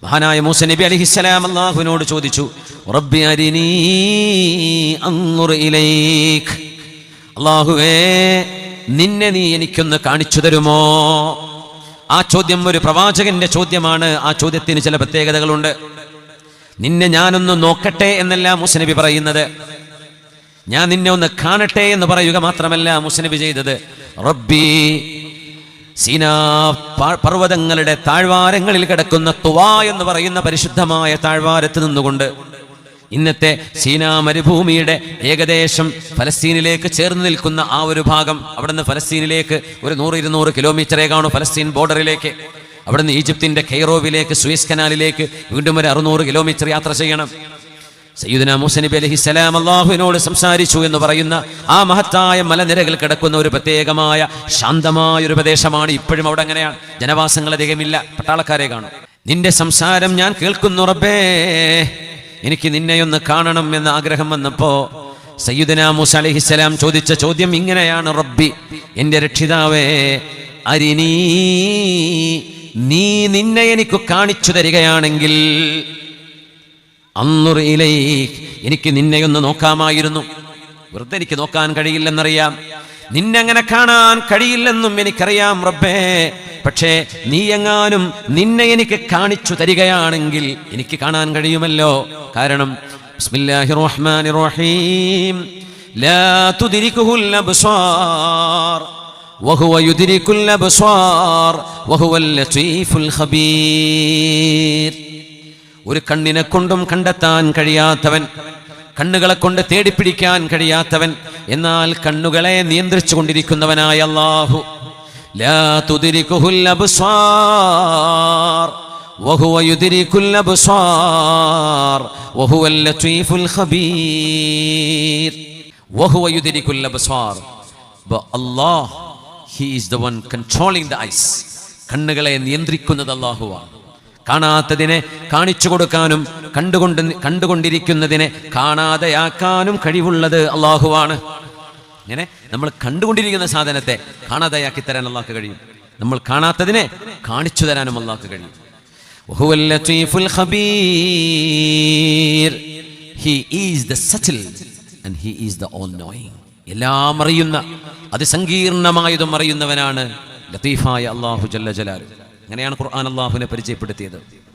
മഹാനായ മൂസ നബി അലൈഹിസ്സലാം അല്ലാഹുവിനോട് ചോദിച്ചു, റബ്ബി അരിനീ അൻദുർ ഇലൈക്, അല്ലാഹുവേ നിന്നെ നീ എനിക്കൊന്ന് കാണിച്ചു തരുമോ? ആ ചോദ്യം ഒരു പ്രവാചകന്റെ ചോദ്യമാണ്. ആ ചോദ്യത്തിന് ചില പ്രത്യേകതകളുണ്ട്. നിന്നെ ഞാനൊന്ന് നോക്കട്ടെ എന്നല്ല മൂസ നബി പറയുന്നത്, ഞാൻ നിന്നെ ഒന്ന് കാണട്ടെ എന്ന് പറയുക മാത്രമല്ല മൂസ നബി ചെയ്തത്. റബ്ബി, സീനാ പർവ്വതങ്ങളുടെ താഴ്വാരങ്ങളിൽ കിടക്കുന്ന തുവാ എന്ന് പറയുന്ന പരിശുദ്ധമായ താഴ്വാരത്ത് നിന്നുകൊണ്ട്, ഇന്നത്തെ സീനാ മരുഭൂമിയുടെ ഏകദേശം ഫലസ്തീനിലേക്ക് ചേർന്ന് നിൽക്കുന്ന ആ ഒരു ഭാഗം, അവിടുന്ന് ഫലസ്തീനിലേക്ക് ഒരു 100-200 കിലോമീറ്ററേ കാണൂ ഫലസ്തീൻ ബോർഡറിലേക്ക്. അവിടുന്ന് ഈജിപ്തിന്റെ കെയ്റോവിലേക്ക്, സൂയസ് കനാലിലേക്ക് വീണ്ടും ഒരു 600 കിലോമീറ്റർ യാത്ര ചെയ്യണം. സയ്യിദുനാ മൂസ നബി അലൈഹിസ്സലാം അല്ലാഹുവിനോട് സംസാരിച്ചു എന്ന് പറയുന്ന ആ മഹത്തായ മലനിരകൾ കിടക്കുന്ന ഒരു പ്രത്യേകമായ ശാന്തമായ ഒരു പ്രദേശമാണ്. ഇപ്പോഴും അവിടെ അങ്ങനെയാണ്, ജനവാസങ്ങൾ അധികമില്ല, പട്ടാളക്കാരെ കാണും. നിന്റെ സംസാരം ഞാൻ കേൾക്കുന്നു റബ്ബേ, എനിക്ക് നിന്നെയൊന്ന് കാണണം എന്ന ആഗ്രഹം വന്നപ്പോ സയ്യിദുനാ മൂസ അലൈഹിസ്സലാം ചോദിച്ച ചോദ്യം ഇങ്ങനെയാണ്, റബ്ബി, എന്റെ രക്ഷിതാവേ, അരിനീ, നീ നിന്നെ എനിക്ക് കാണിച്ചു തരികയാണെങ്കിൽ, അൻദുർ ഇലൈക്, എനിക്ക് നിന്നെയൊന്ന് നോക്കാമായിരുന്നു. വെറുതെ എനിക്ക് നോക്കാൻ കഴിയില്ലെന്നറിയാം, നിന്നെങ്ങനെ കാണാൻ കഴിയില്ലെന്നും എനിക്കറിയാം റബ്ബേ. പക്ഷേ നീ എങ്ങാനും നിന്നെ എനിക്ക് കാണിച്ചു തരികയാണെങ്കിൽ എനിക്ക് കാണാൻ കഴിയുമല്ലോ. കാരണം ബിസ്മില്ലാഹിർ റഹ്മാനിർ റഹീം, ലാ തുദ്രികുൽ അബ്സാർ വഹുവ യുദ്രികുൽ അബ്സാർ വഹുവൽ ലതീഫുൽ ഖബീർ. ഒരു കണ്ണിനെ കൊണ്ടും കണ്ടെത്താൻ കഴിയാത്തവൻ, കണ്ണുകളെ കൊണ്ട് തേടിപ്പിടിക്കാൻ കഴിയാത്തവൻ, എന്നാൽ കണ്ണുകളെ നിയന്ത്രിച്ചു കൊണ്ടിരിക്കുന്നവനായ അല്ലാഹു, ലാ തുദ്രികുൽ അബ്സാർ വഹുവ യുദ്രികുൽ അബ്സാർ വഹുവൽ ലതീഫുൽ ഖബീർ. വഹുവ യുദ്രികുൽ അബ്സാർ, Allah, he is the one controlling the eyes. കണ്ണുകളെ നിയന്ത്രിക്കുന്നത് അല്ലാഹുവാണ്. കാണാത്തതിനെ കാണിച്ചു കൊടുക്കാനും കണ്ടുകൊണ്ടിരിക്കുന്നതിനെ കാണാതെയാക്കാനും കഴിവുള്ളത് അല്ലാഹുവാണ്. ഇങ്ങനെ നമ്മൾ കണ്ടുകൊണ്ടിരിക്കുന്ന സാധനത്തെ കാണാതെയാക്കി തരാൻ അല്ലാഹുക്ക് കഴിയും, നമ്മൾ കാണാത്തതിനെ കാണിച്ചു തരാനും അല്ലാഹുക്ക് കഴിയും. വഹുവൽ ലതീഫുൽ ഖബീർ, he is the subtle and he is the all knowing. എല്ലാം അറിയുന്ന, അതിസങ്കീർണമായതും അറിയുന്നവനാണ് ലതീഫായ അല്ലാഹു ജല്ല ജലാലുഹു. അങ്ങനെയാണ് ഖുർആൻ അല്ലാഹുവിനെ പരിചയപ്പെടുത്തിയത്.